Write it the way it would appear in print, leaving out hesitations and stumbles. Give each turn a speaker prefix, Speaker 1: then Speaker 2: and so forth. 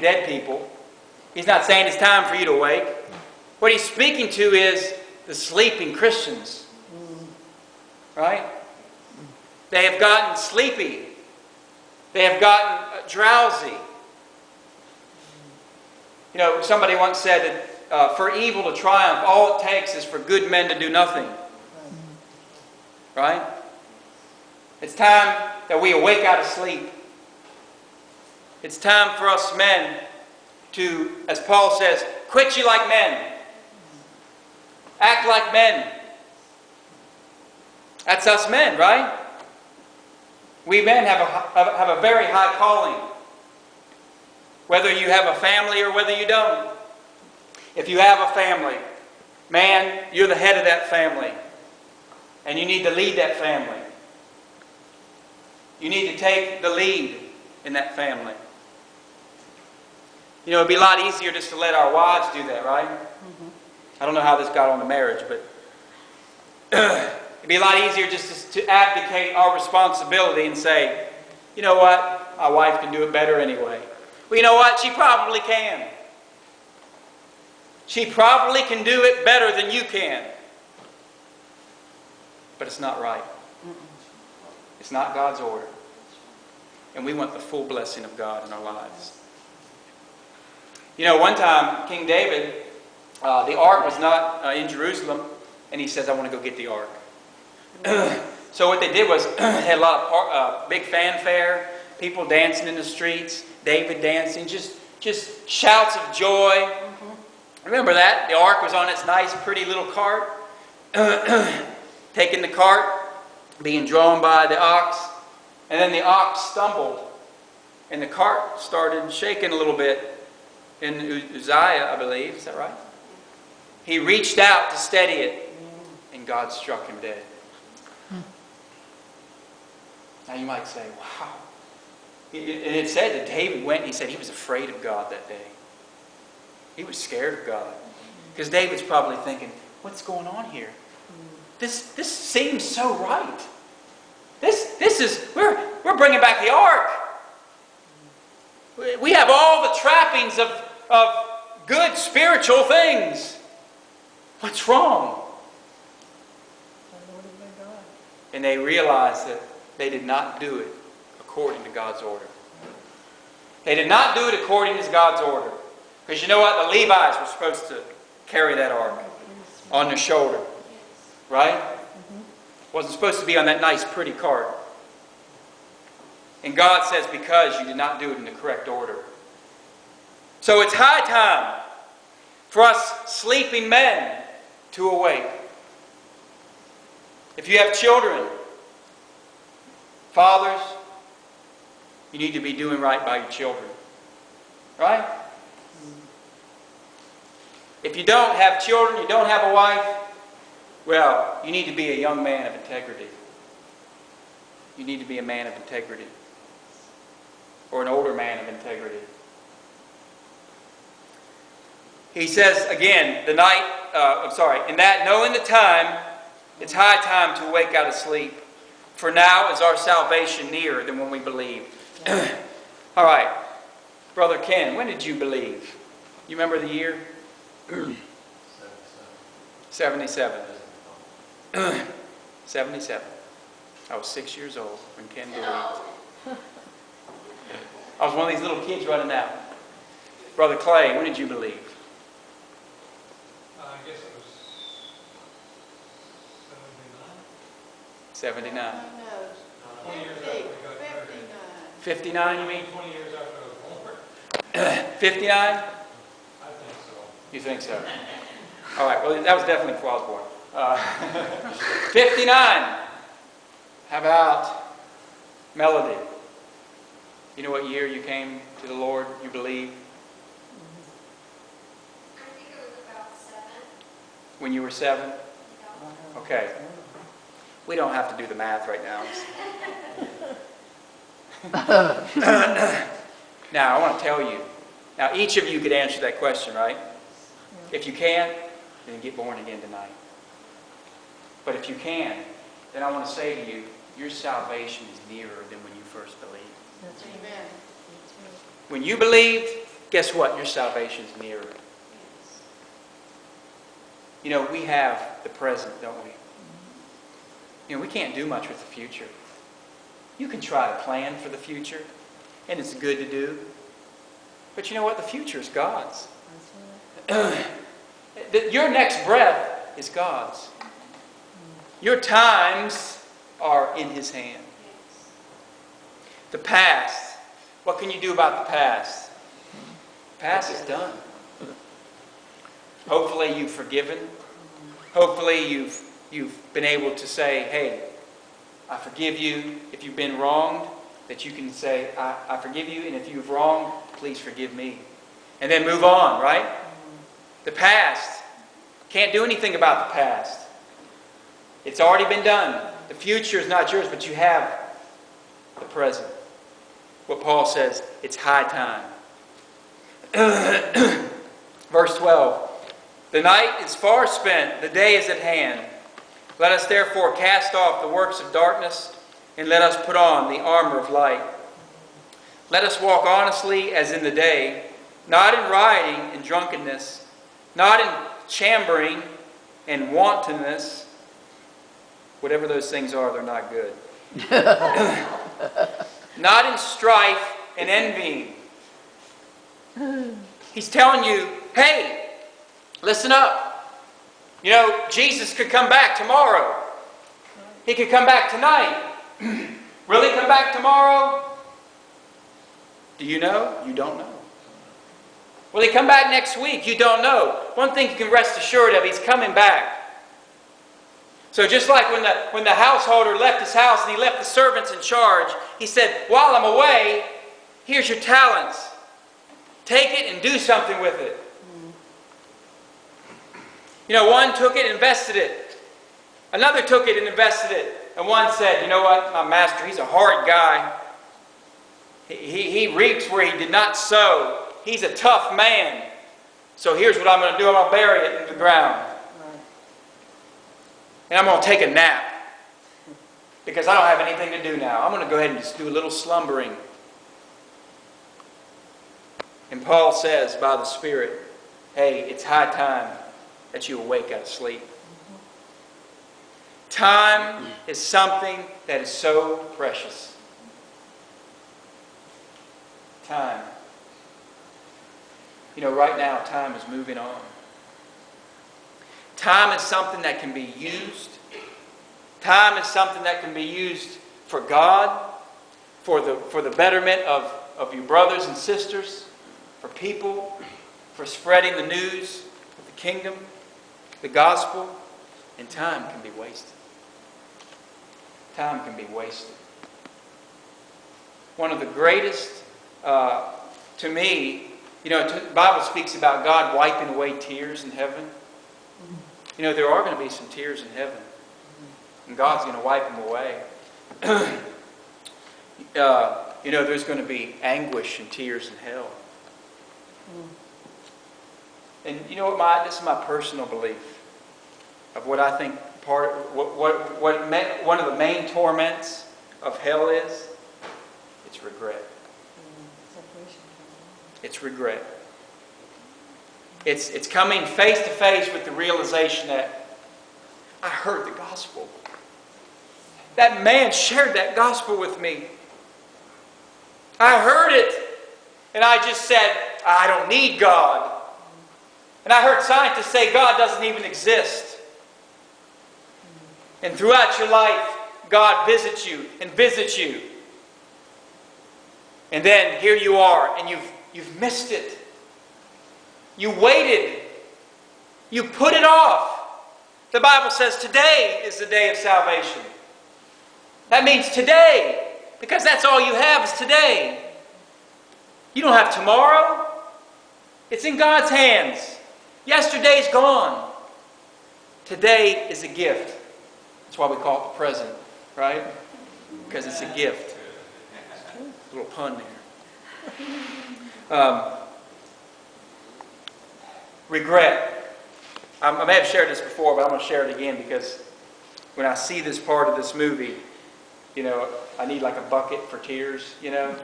Speaker 1: to dead people. He's not saying it's time for you to awake. What he's speaking to is the sleeping Christians. Right? They have gotten sleepy. They have gotten drowsy. You know, somebody once said that for evil to triumph, all it takes is for good men to do nothing. Right? It's time that we awake out of sleep. It's time for us men to, as Paul says, quit you like men. Act like men. That's us men, right? We men have a very high calling. Whether you have a family or whether you don't. If you have a family, man, you're the head of that family. And you need to lead that family. You need to take the lead in that family. You know, it'd be a lot easier just to let our wives do that, right? I don't know how this got on to marriage, but it'd be a lot easier just to abdicate our responsibility and say, you know what, my wife can do it better anyway. Well, you know what, she probably can. She probably can do it better than you can. But it's not right. It's not God's order. And we want the full blessing of God in our lives. You know, one time, King David, the ark was not in Jerusalem, and he says, I want to go get the ark. So what they did was, had a lot of big fanfare, people dancing in the streets, David dancing, just shouts of joy. Remember that? The ark was on its nice, pretty little cart, taking the cart, being drawn by the ox, and then the ox stumbled, and the cart started shaking a little bit. In Uzziah, I believe, is that right? He reached out to steady it, and God struck him dead. Now you might say, wow. And it said that David went, he said he was afraid of God that day. He was scared of God. Because David's probably thinking, what's going on here? This seems so right. This is, we're bringing back the ark. We have all the trappings of good spiritual things. What's wrong? And they realized that they did not do it according to God's order. They did not do it according to God's order. Because you know what? The Levites were supposed to carry that ark on their shoulder. Right? Wasn't supposed to be on that nice, pretty cart. And God says, because you did not do it in the correct order. So it's high time for us sleeping men to awake. If you have children, fathers, you need to be doing right by your children. Right? If you don't have children, you don't have a wife, well, you need to be a young man of integrity. You need to be a man of integrity. Or an older man of integrity. He says again, in that knowing the time, it's high time to wake out of sleep. For now is our salvation nearer than when we believed. All right. Brother Ken, when did you believe? You remember the year? 77. 77. I was 6 years old when Ken believed. I was one of these little kids running out. Brother Clay, when did you believe?
Speaker 2: I guess it was
Speaker 1: 79.
Speaker 3: 79.
Speaker 2: 20 years after we got married.
Speaker 1: 59, you mean?
Speaker 2: 20 years after I was born.
Speaker 1: 59?
Speaker 2: I think so.
Speaker 1: You think so? All right, well, that was definitely before I was born. 59. How about Melody? You know what year you came to the Lord, you believe?
Speaker 4: I think it was about 7.
Speaker 1: When you were 7?
Speaker 4: Yeah.
Speaker 1: Okay. We don't have to do the math right now. Now, I want to tell you. Now, each of you could answer that question, right? If you can, then get born again tonight. But if you can, then I want to say to you, your salvation is nearer than when you first believed.
Speaker 3: Amen.
Speaker 1: When you believed, guess what? Your salvation's nearer. You know, we have the present, don't we? You know, we can't do much with the future. You can try to plan for the future, and it's good to do. But you know what? The future is God's. Your next breath is God's. Your times are in His hand. The past. What can you do about the past? The past is done. Hopefully you've forgiven. Hopefully you've been able to say, hey, I forgive you if you've been wronged. That you can say, I forgive you, and if you've wronged, please forgive me. And then move on, right? The past. Can't do anything about the past. It's already been done. The future is not yours, but you have the present. What Paul says, it's high time. Verse 12. The night is far spent, the day is at hand. Let us therefore cast off the works of darkness, and let us put on the armor of light. Let us walk honestly as in the day, not in rioting and drunkenness, not in chambering and wantonness. Whatever those things are, they're not good. Not in strife and envying. He's telling you, hey, listen up. You know, Jesus could come back tomorrow. He could come back tonight. Will He come back tomorrow? Do you know? You don't know. Will He come back next week? You don't know. One thing you can rest assured of, He's coming back. So just like when the householder left his house and he left the servants in charge, he said, while I'm away, here's your talents. Take it and do something with it. You know, one took it and invested it. Another took it and invested it. And one said, you know what, my master, he's a hard guy. He reaps where he did not sow. He's a tough man. So here's what I'm going to do. I'm going to bury it in the ground. And I'm going to take a nap. Because I don't have anything to do now. I'm going to go ahead and just do a little slumbering. And Paul says by the Spirit, hey, it's high time that you awake out of sleep. Time is something that is so precious. Time. You know, right now, time is moving on. Time is something that can be used. Time is something that can be used for God, for the betterment of your brothers and sisters, for people, for spreading the news of the kingdom, the gospel, and time can be wasted. Time can be wasted. One of the greatest, to me, you know, the Bible speaks about God wiping away tears in heaven. You know, there are going to be some tears in heaven. And God's going to wipe them away. You know, there's going to be anguish and tears in hell. And you know what? This is my personal belief of what I think one of the main torments of hell is. It's regret. It's regret. It's coming face to face with the realization that I heard the gospel. That man shared that gospel with me. I heard it. And I just said, I don't need God. And I heard scientists say God doesn't even exist. And throughout your life, God visits you and visits you. And then here you are, and you've missed it. You waited. You put it off. The Bible says today is the day of salvation. That means today, because that's all you have is today. You don't have tomorrow. It's in God's hands. Yesterday's gone. Today is a gift. That's why we call it the present, right? Because it's a gift. A little pun there. Regret. I may have shared this before, but I'm going to share it again because when I see this part of this movie, you know, I need like a bucket for tears, you know.